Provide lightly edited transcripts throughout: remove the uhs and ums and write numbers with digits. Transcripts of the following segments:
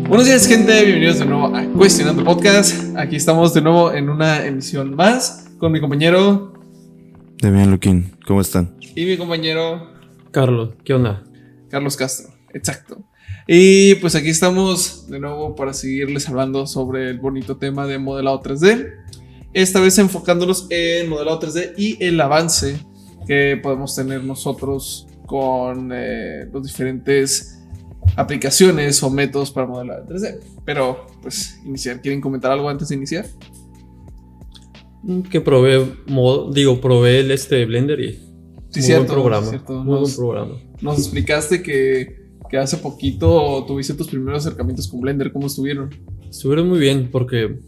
Buenos días, gente, bienvenidos de nuevo a Cuestionando Podcast. Aquí estamos de nuevo en una emisión más con mi compañero Demian Luquín, ¿cómo están? y mi compañero Carlos, ¿qué onda? Carlos Castro, exacto. Y pues aquí estamos de nuevo para seguirles hablando sobre el bonito tema de modelado 3D. Esta vez enfocándonos en modelado 3D y el avance que podemos tener nosotros con los diferentes aplicaciones o métodos para modelar en 3D. Pero pues iniciar, ¿quieren comentar algo antes de iniciar? Que probé el Blender y Sí, muy cierto, buen programa, cierto. muy buen programa. Nos explicaste que hace poquito tuviste tus primeros acercamientos con Blender. ¿Cómo estuvieron? Estuvieron muy bien porque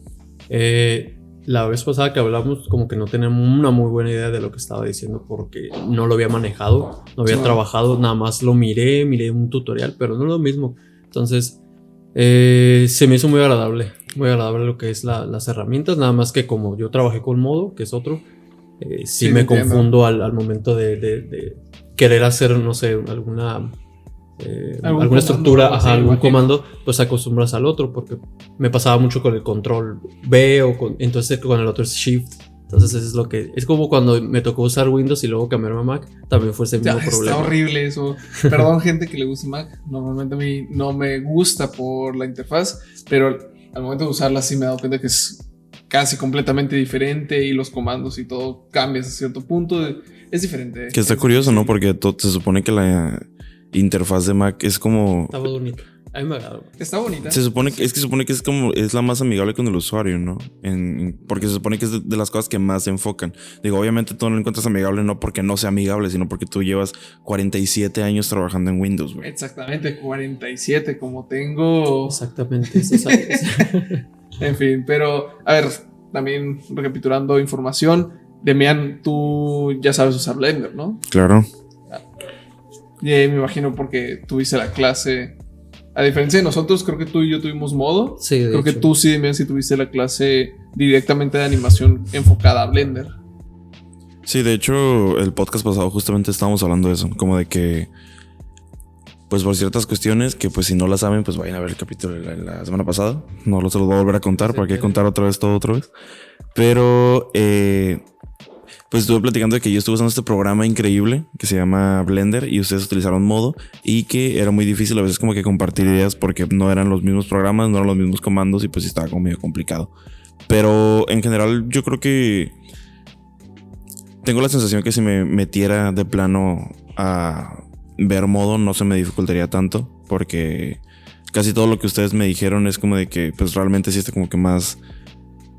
la vez pasada que hablamos como que no teníamos una muy buena idea de lo que estaba diciendo porque no lo había manejado, no había trabajado, nada más lo miré un tutorial, pero no es lo mismo. Entonces se me hizo muy agradable lo que es las herramientas, nada más que como yo trabajé con Modo, que es otro, sí me confundo al momento de querer hacer, no sé, alguna estructura, algún comando, pues acostumbras al otro, porque me pasaba mucho con el control B entonces con el otro es Shift. Entonces eso es lo que es como cuando me tocó usar Windows y luego cambiarme a Mac, también fue ese mismo problema. Está horrible eso. Perdón, gente que le gusta Mac. Normalmente a mí no me gusta por la interfaz, pero al momento de usarla sí me he dado cuenta que es casi completamente diferente y los comandos y todo cambias a cierto punto. Es diferente. Que está curioso, ¿no? Porque se supone que la interfaz de Mac es como... Está bonito. A mí me agrada. Está bonita. Se supone que es como es la más amigable con el usuario, ¿no? Porque se supone que es de las cosas que más se enfocan. Digo, obviamente tú no lo encuentras amigable no porque no sea amigable, sino porque tú llevas 47 años trabajando en Windows, güey. Exactamente, 47, como tengo. Exactamente, esos años. En fin, pero a ver, también recapitulando información, Demian, tú ya sabes usar Blender, ¿no? Claro. Me imagino porque tuviste la clase. A diferencia de nosotros, creo que tú y yo tuvimos Modo. Sí, de creo hecho. que tú sí, Demian, sí tuviste la clase directamente de animación enfocada a Blender. Sí, de hecho, el podcast pasado justamente estábamos hablando de eso, como de que pues por ciertas cuestiones que pues si no la saben, pues vayan a ver el capítulo de la semana pasada. No se los voy a volver a contar, ¿para qué contar otra vez todo otra vez? Pero pues estuve platicando de que yo estuve usando este programa increíble que se llama Blender y ustedes utilizaron Modo y que era muy difícil a veces como que compartir ideas porque no eran los mismos programas, no eran los mismos comandos y pues estaba como medio complicado. Pero en general yo creo que tengo la sensación que si me metiera de plano a ver Modo no se me dificultaría tanto porque casi todo lo que ustedes me dijeron es como de que pues realmente sí está como que más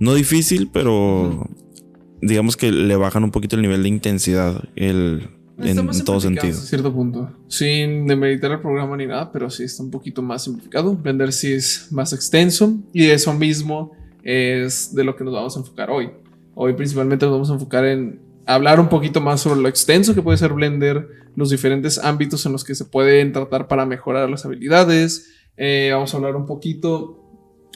no difícil, pero digamos que le bajan un poquito el nivel de intensidad en todo sentido. A cierto punto. Sin demeritar el programa ni nada, pero sí está un poquito más simplificado. Blender sí es más extenso y eso mismo es de lo que nos vamos a enfocar hoy. Hoy principalmente nos vamos a enfocar en hablar un poquito más sobre lo extenso que puede ser Blender, los diferentes ámbitos en los que se pueden tratar para mejorar las habilidades. Vamos a hablar un poquito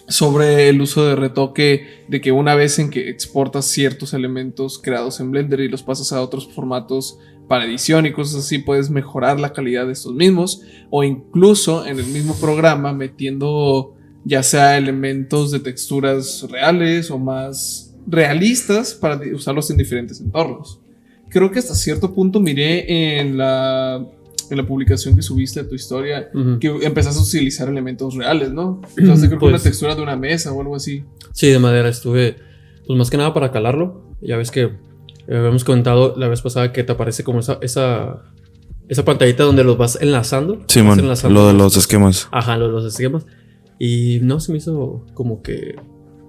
sobre el uso de retoque, de que una vez en que exportas ciertos elementos creados en Blender y los pasas a otros formatos para edición y cosas así, puedes mejorar la calidad de estos mismos, o incluso en el mismo programa metiendo ya sea elementos de texturas reales o más realistas para usarlos en diferentes entornos. Creo que hasta cierto punto miré en la publicación que subiste de tu historia, que empezaste a utilizar elementos reales, ¿no? Entonces creo que una textura de una mesa o algo así. Sí, de madera. Estuve, pues más que nada para calarlo. Ya ves que habíamos comentado la vez pasada que te aparece como esa pantallita donde los vas enlazando. Sí, man, lo de los esquemas. Ajá, lo de los esquemas. Y no, se me hizo como que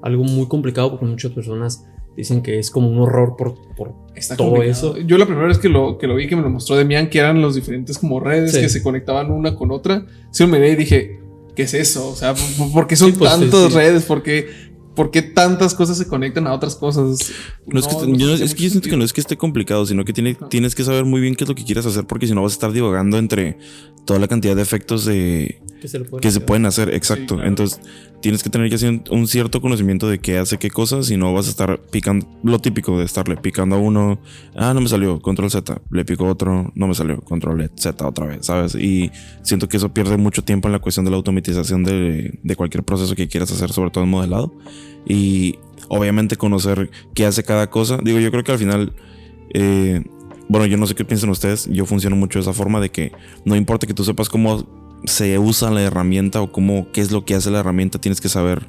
algo muy complicado porque muchas personas dicen que es como un horror por todo complicado. Eso. Yo la primera vez que lo vi, que me lo mostró Demian, que eran los diferentes como redes que se conectaban una con otra, sí me miré y dije, ¿qué es eso? O sea, ¿por qué son tantas redes? ¿Por qué tantas cosas se conectan a otras cosas? No, es que yo siento que no es que esté complicado, sino que tienes que saber muy bien qué es lo que quieres hacer, porque si no vas a estar divagando entre toda la cantidad de efectos que se pueden hacer. Exacto. Sí, claro. Entonces, tienes que tener que hacer un cierto conocimiento de qué hace qué cosas, si no vas a estar picando, lo típico de estarle picando a uno, no me salió, control Z, le pico a otro, no me salió, control Z otra vez, ¿sabes? Y siento que eso pierde mucho tiempo en la cuestión de la automatización de cualquier proceso que quieras hacer, sobre todo en modelado. Y obviamente conocer qué hace cada cosa. Digo, yo creo que al final, bueno, yo no sé qué piensan ustedes, yo funciono mucho de esa forma de que no importa que tú sepas cómo se usa la herramienta o qué es lo que hace la herramienta, tienes que saber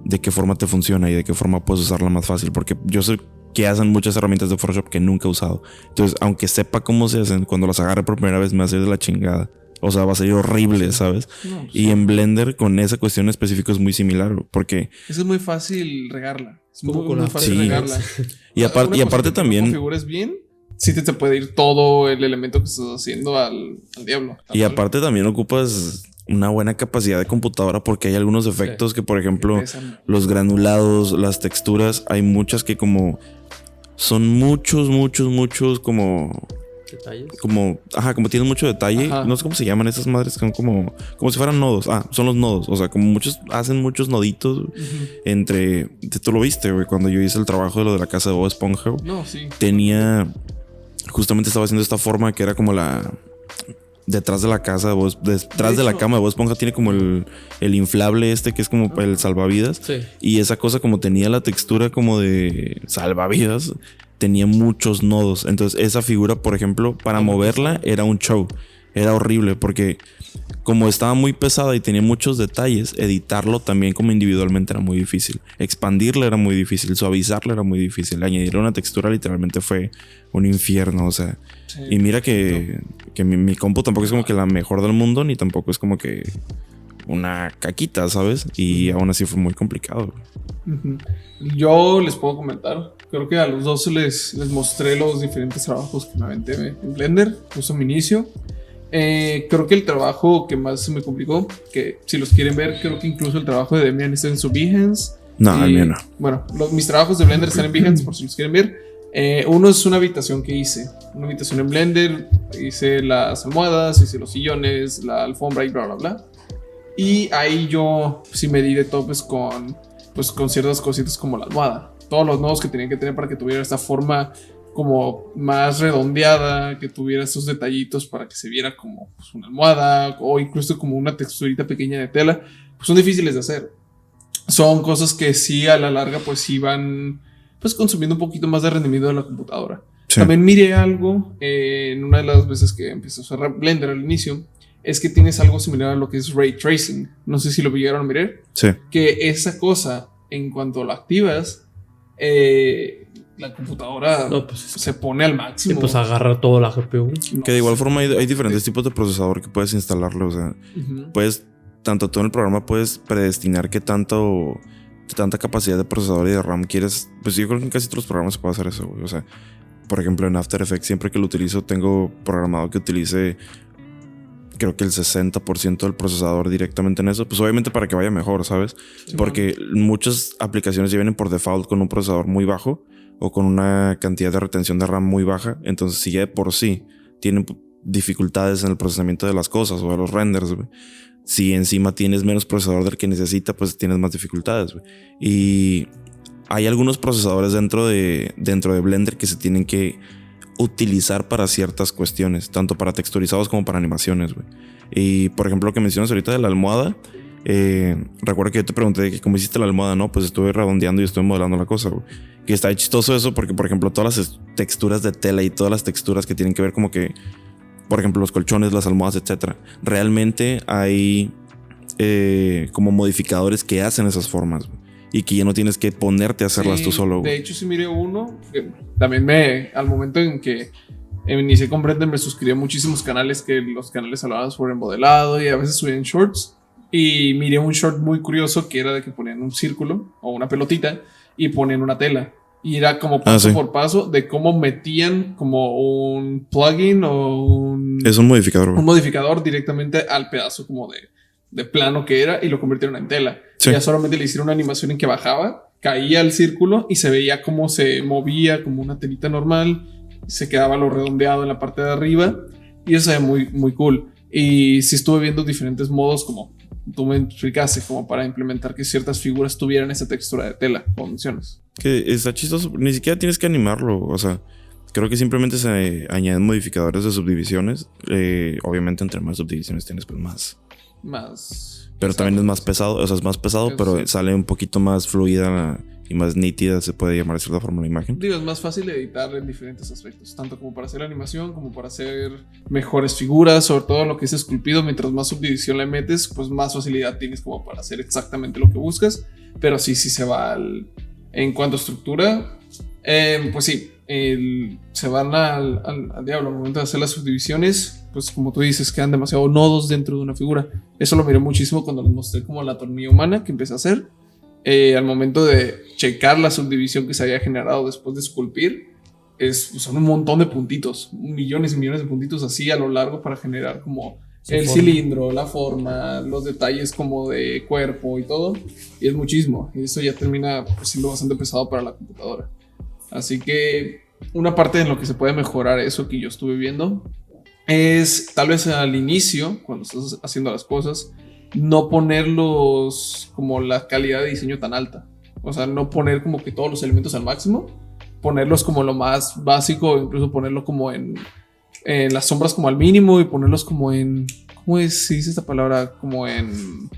de qué forma te funciona y de qué forma puedes usarla más fácil, porque yo sé que hacen muchas herramientas de Photoshop que nunca he usado, entonces aunque sepa cómo se hacen, cuando las agarre por primera vez me va a salir de la chingada, o sea, va a salir horrible, ¿sabes? No, sí. Y en Blender con esa cuestión específica es muy similar, porque es muy fácil regarla, es muy fácil regarla. Y aparte también si configures bien, sí te puede ir todo el elemento que estás haciendo al diablo. Y aparte también ocupas una buena capacidad de computadora, porque hay algunos efectos que, por ejemplo, los granulados, las texturas, hay muchas que como son muchos como detalles. Como tienen mucho detalle. Ajá. No sé cómo se llaman esas madres, son como si fueran nodos. Son los nodos. O sea, como hacen muchos noditos entre. Tú lo viste, güey, cuando yo hice el trabajo de lo de la casa de Bob Esponja. No, sí. Justamente estaba haciendo esta forma que era como detrás de la casa, detrás de la cama de Bob Esponja tiene como el inflable que es como el salvavidas. Sí. Y esa cosa, como tenía la textura como de salvavidas, tenía muchos nodos. Entonces esa figura, por ejemplo, para moverla era un show. Era horrible porque como estaba muy pesada y tenía muchos detalles, editarlo también como individualmente era muy difícil. Expandirla era muy difícil, suavizarla era muy difícil. Añadirle una textura literalmente fue un infierno, o sea. Sí, y mira que mi compu tampoco es como que la mejor del mundo, ni tampoco es como que una caquita, ¿sabes? Y aún así fue muy complicado. Yo les puedo comentar, creo que a los dos les mostré los diferentes trabajos que me aventé en Blender, justo a mi inicio. Creo que el trabajo que más se me complicó, que si los quieren ver, creo que incluso el trabajo de Demian está en su Behance. No, el mío no. Bueno, mis trabajos de Blender están en Behance por si los quieren ver. Uno es una habitación que hice, una habitación en Blender, hice las almohadas, hice los sillones, la alfombra y bla bla bla. Y ahí yo sí medí de topes con ciertas cositas como la almohada, todos los nodos que tenían que tener para que tuviera esta forma como más redondeada, que tuviera estos detallitos para que se viera como una almohada o incluso como una texturita pequeña de tela, pues son difíciles de hacer. Son cosas que sí a la larga pues sí van pues consumiendo un poquito más de rendimiento de la computadora. Sí. También miré algo en una de las veces que empecé a usar Blender al inicio, es que tienes algo similar a lo que es Ray Tracing. No sé si lo vieron a mirar. Sí. Que esa cosa, en cuanto la activas, la computadora se pone al máximo. Y pues agarra toda la GPU. Que de igual forma hay diferentes tipos de procesador que puedes instalarle. O sea, puedes, tanto tú en el programa puedes predestinar qué tanta capacidad de procesador y de RAM quieres. Pues yo creo que en casi todos los programas se puede hacer eso, güey. O sea, por ejemplo en After Effects, siempre que lo utilizo, tengo programado que utilice, creo que el 60% del procesador directamente en eso. Pues obviamente para que vaya mejor, ¿sabes? Sí, porque muchas aplicaciones ya vienen por default con un procesador muy bajo o con una cantidad de retención de RAM muy baja. Entonces si ya de por sí tienen dificultades en el procesamiento de las cosas o de los renders, güey, si encima tienes menos procesador del que necesita, pues tienes más dificultades, güey. Y hay algunos procesadores dentro de Blender que se tienen que utilizar para ciertas cuestiones, tanto para texturizados como para animaciones, güey. Y por ejemplo, lo que mencionas ahorita de la almohada, recuerdo que yo te pregunté de que cómo hiciste la almohada, ¿no? Pues estuve redondeando y estuve modelando la cosa, güey. Que está chistoso eso porque, por ejemplo, todas las texturas de tela y todas las texturas que tienen que ver como que, por ejemplo, los colchones, las almohadas, etcétera, realmente hay como modificadores que hacen esas formas, güey, y que ya no tienes que ponerte a hacerlas tú solo, güey. De hecho, sí miré uno que también al momento en que inicié con Blender, me suscribí a muchísimos canales que los canales hablaban sobre modelado y a veces subían shorts. Y miré un short muy curioso que era de que ponían un círculo o una pelotita y ponían una tela. Y era como paso por paso de cómo metían como un plugin o un... Es un modificador, güey. Un modificador directamente al pedazo como de plano que era y lo convirtieron en tela. Sí. Ya solamente le hicieron una animación en que bajaba, caía al círculo y se veía cómo se movía como una telita normal. Se quedaba lo redondeado en la parte de arriba y eso se ve muy, muy cool. Y sí estuve viendo diferentes modos como tú me explicaste, como para implementar que ciertas figuras tuvieran esa textura de tela, como mencionas. Que está chistoso, ni siquiera tienes que animarlo, o sea, creo que simplemente se añaden modificadores de subdivisiones. Obviamente entre más subdivisiones tienes, pues más. Pero también es más pesado, o sea, es más pesado, pero sale un poquito más fluida y más nítida, se puede llamar de cierta forma la imagen. Digo, es más fácil editar en diferentes aspectos, tanto como para hacer animación, como para hacer mejores figuras, sobre todo lo que es esculpido. Mientras más subdivisión le metes, pues más facilidad tienes como para hacer exactamente lo que buscas. Pero sí se va en cuanto a estructura, pues sí, se van al diablo al momento de hacer las subdivisiones. Pues como tú dices, quedan demasiado nodos dentro de una figura. Eso lo miré muchísimo cuando les mostré como la tornilla humana que empecé a hacer. Al momento de checar la subdivisión que se había generado después de esculpir, son un montón de puntitos, millones y millones de puntitos así a lo largo para generar como el cilindro, la forma, los detalles como de cuerpo y todo. Y es muchísimo. Y eso ya termina pues, siendo bastante pesado para la computadora. Así que una parte en lo que se puede mejorar eso que yo estuve viendo es tal vez al inicio, cuando estás haciendo las cosas, no ponerlos como la calidad de diseño tan alta. O sea, no poner como que todos los elementos al máximo, ponerlos como lo más básico, incluso ponerlo como en las sombras como al mínimo y ponerlos como en, ¿cómo se dice esta palabra? Como en,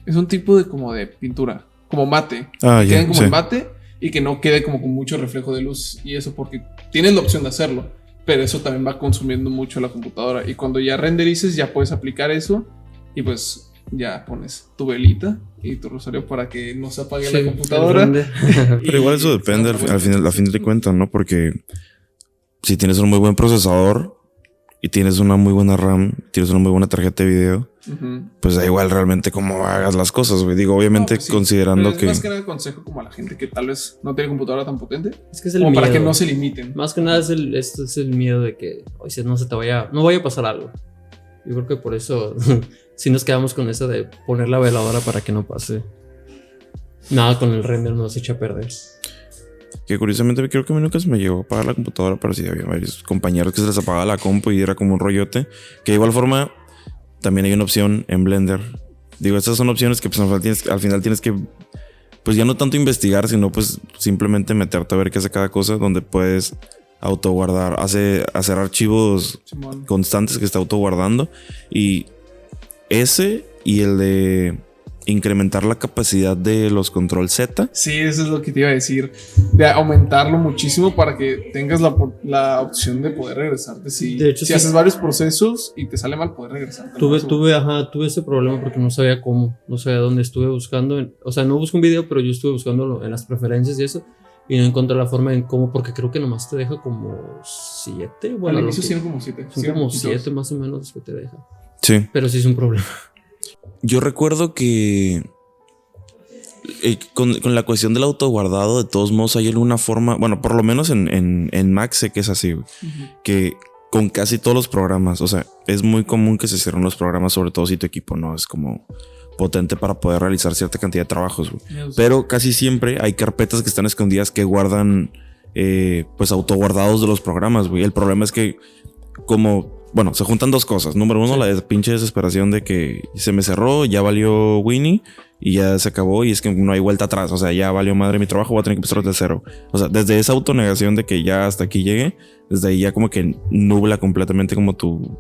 es un tipo de como de pintura, como mate. Queden como en mate y que no quede como con mucho reflejo de luz y eso, porque tienes la opción de hacerlo, pero eso también va consumiendo mucho la computadora. Y cuando ya renderices ya puedes aplicar eso y pues ya pones tu velita y tu rosario para que no se apague la computadora. Pero igual eso depende al fin de cuentas, ¿no? Porque si tienes un muy buen procesador y tienes una muy buena RAM, tienes una muy buena tarjeta de video, pues da igual realmente cómo hagas las cosas, güey. Digo, obviamente pues sí, considerando pero más que nada consejo como a la gente que tal vez no tiene computadora tan potente, es que es el como miedo. Para que no se limiten. Más que nada es el miedo de que no vaya a pasar algo. Yo creo que por eso sí nos quedamos con eso de poner la veladora para que no pase nada con el render, nos echa a perder. Que curiosamente creo que a mí nunca se me llegó a apagar la computadora, pero sí había varios compañeros que se les apagaba la compu y era como un rollote. Que de igual forma también hay una opción en Blender. Digo, estas son opciones que pues, al final tienes que pues ya no tanto investigar, sino pues simplemente meterte a ver qué hace cada cosa, donde puedes autoguardar, hacer archivos constantes que está autoguardando. Y ese y el de incrementar la capacidad de los control Z. Sí, eso es lo que te iba a decir. De aumentarlo muchísimo para que tengas la opción de poder regresarte. Si haces varios procesos y te sale mal, poder regresarte. Tuve ese problema porque no sabía cómo. No sabía dónde estuve buscando. O sea, no busqué un video, pero yo estuve buscando en las preferencias y eso. Y no encontré la forma en cómo, porque creo que nomás te deja como 7. Bueno, al inicio sí, como 7. Son como 7 más o menos que te deja. Sí. Pero sí es un problema. Yo recuerdo que con la cuestión del autoguardado, de todos modos, hay alguna forma, bueno, por lo menos en Mac sé que es así, güey, que con casi todos los programas, o sea, es muy común que se cierren los programas, sobre todo si tu equipo no es como potente para poder realizar cierta cantidad de trabajos, güey. Pero casi siempre hay carpetas que están escondidas que guardan pues autoguardados de los programas, güey. El problema es que bueno, se juntan dos cosas. Número uno, la pinche desesperación de que se me cerró, ya valió Winnie y ya se acabó y es que no hay vuelta atrás. O sea, ya valió madre mi trabajo, voy a tener que empezar desde cero. O sea, desde esa autonegación de que ya hasta aquí llegué, desde ahí ya como que nubla completamente como tu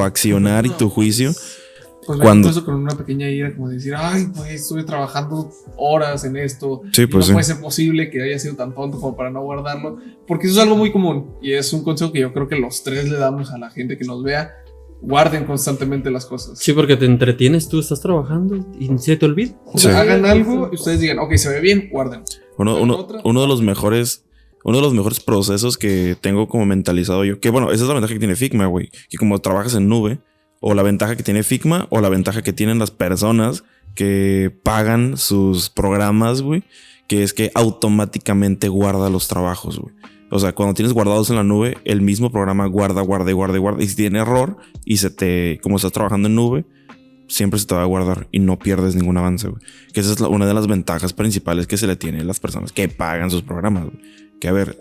accionar y tu juicio. Pues cuando eso con una pequeña ira como de decir, ay, pues estuve trabajando horas en esto. Sí, pues no puede ser posible que haya sido tan tonto como para no guardarlo. Porque eso es algo muy común y es un consejo que yo creo que los tres le damos a la gente que nos vea. Guarden constantemente las cosas. Sí, porque te entretienes, tú estás trabajando y se te olvida. O sea, hagan algo y ustedes digan, ok, se ve bien, guarden. Uno de los mejores procesos que tengo como mentalizado yo, que bueno, esa es la ventaja que tiene Figma, güey, que como trabajas en nube, o la ventaja que tiene Figma, o la ventaja que tienen las personas que pagan sus programas, güey, que es que automáticamente guarda los trabajos, güey. O sea, cuando tienes guardados en la nube, el mismo programa guarda. Y si tiene error y como estás trabajando en nube, siempre se te va a guardar y no pierdes ningún avance, güey. Que esa es una de las ventajas principales que se le tiene a las personas que pagan sus programas, güey. Que a ver,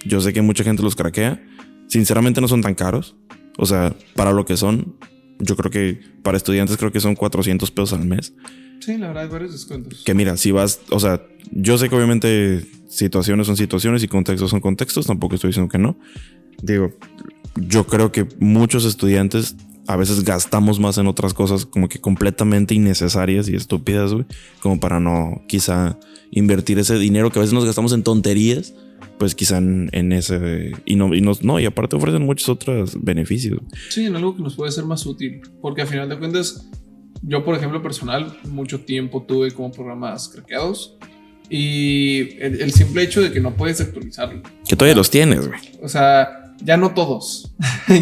yo sé que mucha gente los craquea. Sinceramente no son tan caros. O sea, para lo que son, Yo creo que para estudiantes creo que son $400 al mes. Sí, la verdad hay varios descuentos. Que mira, si vas, o sea, yo sé que obviamente situaciones son situaciones y contextos son contextos, tampoco estoy diciendo que no. Digo, yo creo que muchos estudiantes a veces gastamos más en otras cosas como que completamente innecesarias y estúpidas, güey, como para no quizá invertir ese dinero que a veces nos gastamos en tonterías, pues quizá en ese y aparte ofrecen muchos otros beneficios. Sí, en algo que nos puede ser más útil, porque al final de cuentas yo, por ejemplo, personal, mucho tiempo tuve como programas craqueados y el simple hecho de que no puedes actualizarlo. Que todavía los tienes, güey. O sea, ya no todos.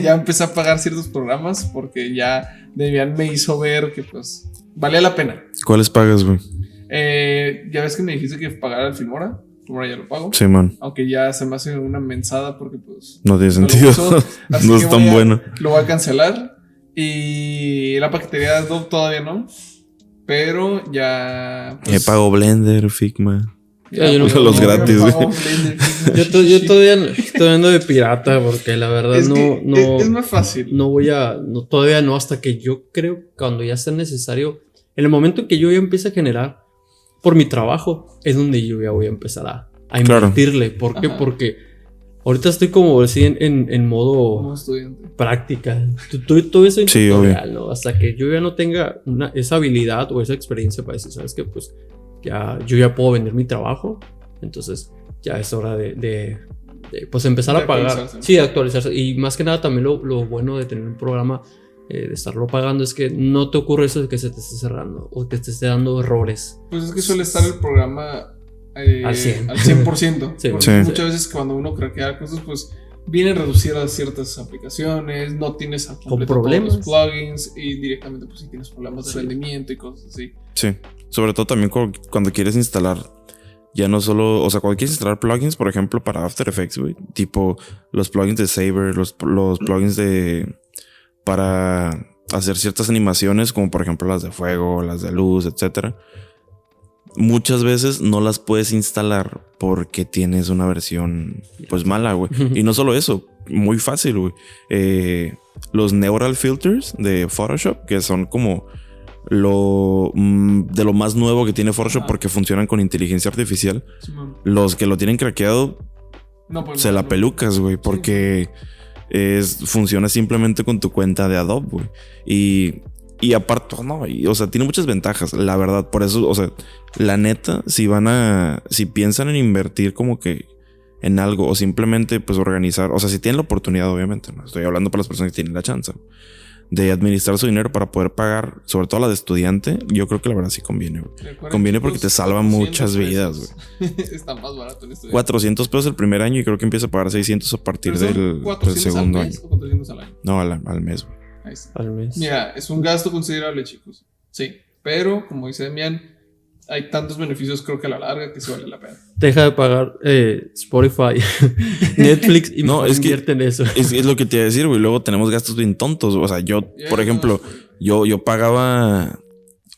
Ya empecé a pagar ciertos programas porque ya Debian me hizo ver que pues valía la pena. ¿Cuáles pagas, güey? Ya ves que me dijiste que pagara el Filmora. Filmora ya lo pago. Sí, man. Aunque ya se me hace una mensada porque pues... No tiene lo sentido. uso, así No que es tan bueno. Lo voy a cancelar. Y la paquetería de Adobe todavía no. Pero ya... Me pago Blender, Figma. Ya, yo no- Los gratis, me güey. pago Blender. Yo todavía estoy viendo de pirata porque la verdad Es que no, es más fácil. no voy a, no, todavía no, hasta que yo creo que cuando ya sea necesario, en el momento en que yo ya empiece a generar por mi trabajo, es donde yo ya voy a empezar a Claro. invertirle. ¿Por qué? Ajá. Porque ahorita estoy como así en modo Como estudiante. práctica. Todo eso en Sí, tutorial, ¿no? Hasta que yo ya no tenga esa habilidad o esa experiencia para decir, ¿sabes qué? Pues ya, yo ya puedo vender mi trabajo. Entonces ya es hora de pues empezar De a pagar. actualizarse. Sí, de actualizarse. Y más que nada también lo bueno de tener un programa, de estarlo pagando, es que no te ocurre eso de que se te esté cerrando o que te esté dando errores. Pues es que suele estar el programa Al 100. al 100%. Sí. Porque Sí. muchas veces cuando uno craquea cosas, pues vienen reducidas ciertas aplicaciones, no tienes a completo problemas. todos los plugins y directamente pues si tienes problemas de Sí. rendimiento y cosas así. Sí. Sobre todo también cuando quieres instalar, ya no solo, o sea, cuando quieres instalar plugins, por ejemplo, para After Effects, güey, tipo los plugins de Saber, los plugins para hacer ciertas animaciones, como por ejemplo las de fuego, las de luz, etcétera. Muchas veces no las puedes instalar porque tienes una versión pues mala, güey. Y no solo eso, muy fácil, güey. Los neural filters de Photoshop, que son como de lo más nuevo que tiene Photoshop porque funcionan con inteligencia artificial. Simón. Los que lo tienen craqueado No, pues, se no, la no. pelucas, güey, porque funciona simplemente con tu cuenta de Adobe, güey. Y aparte, no, o sea, tiene muchas ventajas, la verdad. Por eso, o sea, la neta, si piensan en invertir como que en algo o simplemente pues organizar, o sea, si tienen la oportunidad, obviamente, no estoy hablando para las personas que tienen la chance de administrar su dinero para poder pagar, sobre todo la de estudiante, yo creo que la verdad sí conviene, güey. Recuerden, Conviene porque te salva 400 muchas vidas, pesos. Está más barato el estudio. $400 el primer año y creo que empieza a pagar 600 a partir del 400 segundo al año. mes o 400 al año. No, al mes, güey. Ahí está. Al mes. Mira, es un gasto considerable, chicos. Sí, pero como dice Demian, hay tantos beneficios, creo que a la larga que sí vale la pena. Deja de pagar Spotify, Netflix y No, mejor es que- invierte en eso. Es lo que te iba a decir, güey. Luego tenemos gastos bien tontos. O sea, yo, por ejemplo, yo pagaba.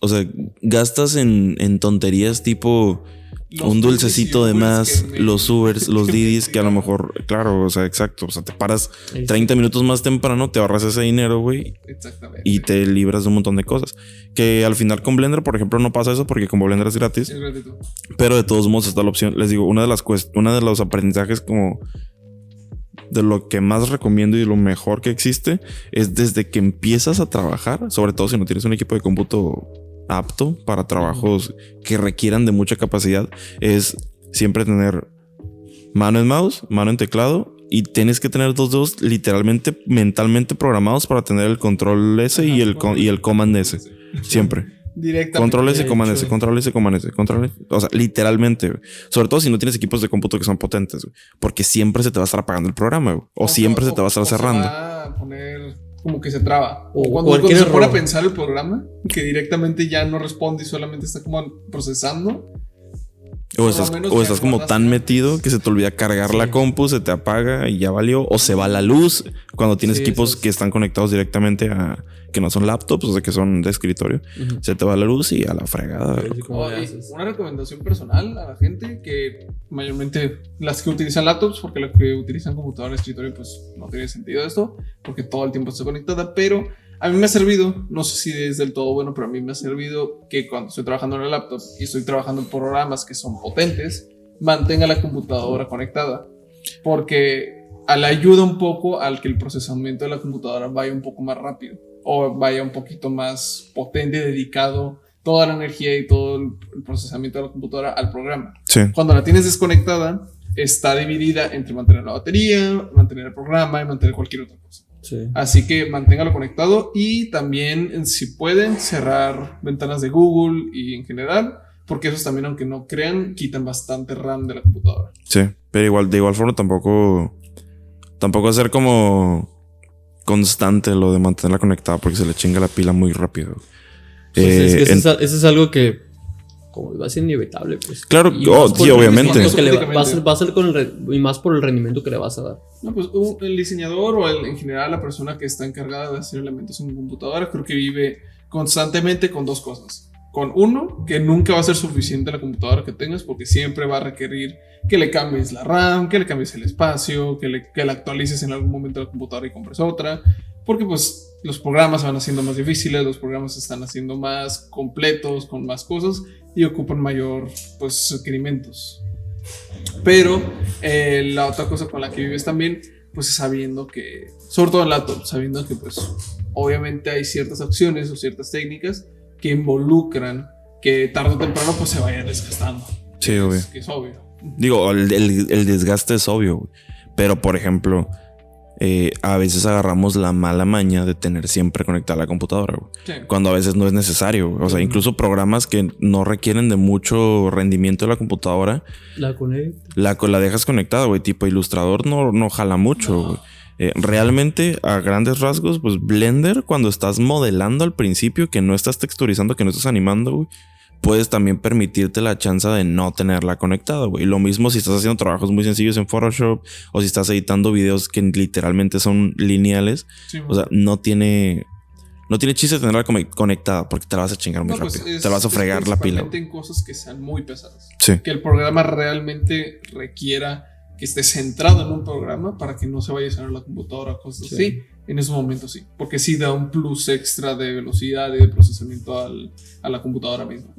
O sea, gastas en tonterías tipo Los un dulcecito de Ubers más, que me- los Ubers, los que me Didis, que a lo fregaban. mejor, claro, o sea, exacto. O sea, te paras Ahí sí. 30 minutos más temprano, te ahorras ese dinero, güey, Exactamente. y te libras de un montón de cosas. Que al final con Blender, por ejemplo, no pasa eso porque como Blender es gratis. Es gratuito. Pero de todos modos está la opción. Les digo, una de los aprendizajes como de lo que más recomiendo y lo mejor que existe es desde que empiezas a trabajar, sobre todo si no tienes un equipo de cómputo apto para trabajos que requieran de mucha capacidad, es siempre tener mano en mouse, mano en teclado y tienes que tener dos dedos literalmente mentalmente programados para tener el control S y el command S. Siempre. Directamente. Control S, De command hecho. S, control S, command S, control S. O sea, literalmente, güey. Sobre todo si no tienes equipos de cómputo que son potentes, güey. Porque siempre se te va a estar apagando el programa, güey. O siempre se te va a estar cerrando. Se va a poner como que se traba. O O cuando cualquier se pone a error. pensar el programa, que directamente ya no responde y solamente está como procesando. O por estás, lo menos o que estás como guardas tan antes. metido que se te olvida cargar la Sí. compu, se te apaga y ya valió. O se va la luz cuando tienes Sí, equipos eso es. que están conectados directamente a... que no son laptops, o sea, que son de escritorio. Ujú. Se te va la luz y a la fregada. Así como le Oh, y haces. una recomendación personal a la gente que mayormente las que utilizan laptops, porque las que utilizan computadora de escritorio pues no tiene sentido esto, porque todo el tiempo está conectada, pero A mí me ha servido, no sé si es del todo bueno, pero a mí me ha servido que cuando estoy trabajando en el laptop y estoy trabajando en programas que son potentes, mantenga la computadora conectada, porque le ayuda un poco al que el procesamiento de la computadora vaya un poco más rápido o vaya un poquito más potente, dedicado toda la energía y todo el procesamiento de la computadora al programa. Sí. Cuando la tienes desconectada, está dividida entre mantener la batería, mantener el programa y mantener cualquier otra cosa. Sí. Así que manténgalo conectado y también, si pueden, cerrar ventanas de Google y en general, porque esos también, aunque no crean, quitan bastante RAM de la computadora. Sí, pero de igual forma tampoco hacer como constante lo de mantenerla conectada porque se le chinga la pila muy rápido. Pues eso es algo que como va a ser inevitable, pues. Claro, sí, obviamente. Va a ser y más por el rendimiento que le vas a dar. No, pues el diseñador o en general la persona que está encargada de hacer elementos en computadora, creo que vive constantemente con dos cosas. Con uno, que nunca va a ser suficiente la computadora que tengas, porque siempre va a requerir que le cambies la RAM, que le cambies el espacio, que la actualices en algún momento la computadora y compres otra, porque pues los programas van haciendo más difíciles, los programas se están haciendo más completos, con más cosas y ocupan mayor pues requerimientos. Pero la otra cosa con la que vives también, pues es sabiendo que, sobre todo en laptop, sabiendo que pues obviamente hay ciertas acciones o ciertas técnicas que involucran que tarde o temprano pues se vayan desgastando. Sí, obvio. Que es obvio. Digo, el desgaste es obvio, güey. Pero por ejemplo, a veces agarramos la mala maña de tener siempre conectada la computadora, güey. Sí. Cuando a veces no es necesario, güey. O sea, incluso programas que no requieren de mucho rendimiento de la computadora, la dejas conectada, güey. Tipo Illustrator no jala mucho, güey. Realmente, a grandes rasgos, pues Blender, cuando estás modelando al principio, que no estás texturizando, que no estás animando, güey, puedes también permitirte la chance de no tenerla conectada, güey. Lo mismo si estás haciendo trabajos muy sencillos en Photoshop o si estás editando videos que literalmente son lineales. Sí, o sea, no tiene chiste tenerla conectada porque te la vas a chingar muy rápido. Pues te la vas a fregar la pila. En cosas que sean muy pesadas. Sí. Que el programa realmente requiera que esté centrado en un programa para que no se vaya a llenar la computadora o cosas así. En esos momentos sí. Porque sí da un plus extra de velocidad y de procesamiento a la computadora misma.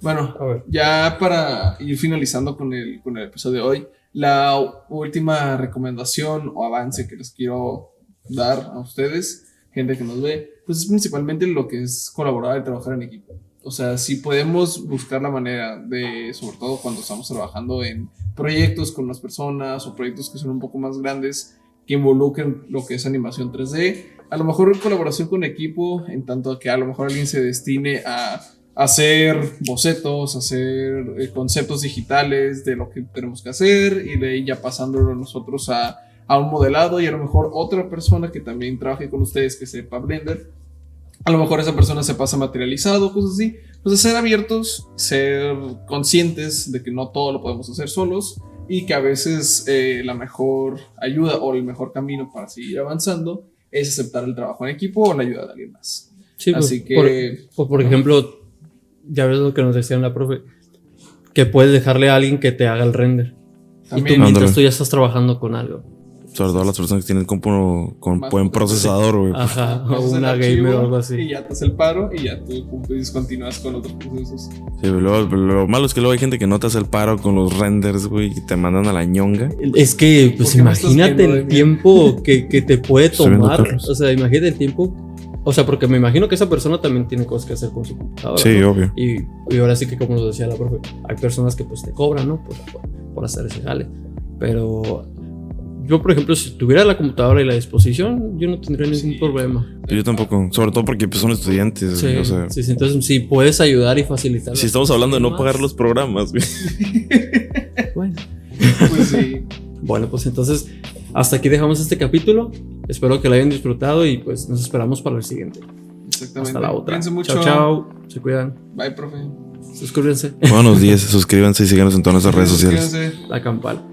Bueno, ya para ir finalizando con el episodio de hoy, la última recomendación o avance que les quiero dar a ustedes, gente que nos ve, pues es principalmente lo que es colaborar y trabajar en equipo. O sea, si podemos buscar la manera de, sobre todo cuando estamos trabajando en proyectos con las personas o proyectos que son un poco más grandes, que involucren lo que es animación 3D, a lo mejor colaboración con equipo, en tanto que a lo mejor alguien se destine a hacer bocetos, hacer conceptos digitales de lo que tenemos que hacer y de ahí ya pasándolo nosotros a un modelado, y a lo mejor otra persona que también trabaje con ustedes que sepa Blender, a lo mejor esa persona se pasa materializado, cosas así. Pues ser abiertos, ser conscientes de que no todo lo podemos hacer solos y que a veces la mejor ayuda o el mejor camino para seguir avanzando es aceptar el trabajo en equipo o la ayuda de alguien más. Sí, así que... Por ejemplo, ya ves lo que nos decía la profe, que puedes dejarle a alguien que te haga el render. También. Y tú mientras tú ya estás trabajando con algo. Sobre todo las personas que tienen compu con buen procesador, güey. Ajá, o una gamer o algo así. Y ya te hace el paro y ya tú continúas con otros procesos. Sí, lo malo es que luego hay gente que no te hace el paro con los renders, güey, y te mandan a la ñonga. Es que, pues imagínate el tiempo que te puede tomar. O sea, imagínate el tiempo. O sea, porque me imagino que esa persona también tiene cosas que hacer con su computadora. Sí, ¿no? Obvio. Y ahora sí que, como nos decía la profe, hay personas que pues te cobran, ¿no? Por hacer ese jale. Pero... yo, por ejemplo, si tuviera la computadora y la disposición, yo no tendría ningún problema. Yo tampoco, sobre todo porque pues, son estudiantes. Sí, o sea, sí, entonces sí puedes ayudar y facilitar. Si estamos hablando de no pagar los programas, güey. Bueno. Pues sí. Bueno, pues entonces hasta aquí dejamos este capítulo. Espero que lo hayan disfrutado y pues nos esperamos para el siguiente. Exactamente. Hasta la otra. Cuídense mucho. Chao. Se cuidan. Bye, profe. Suscríbanse. Buenos días, suscríbanse y síganos en todas nuestras redes sociales. La campana.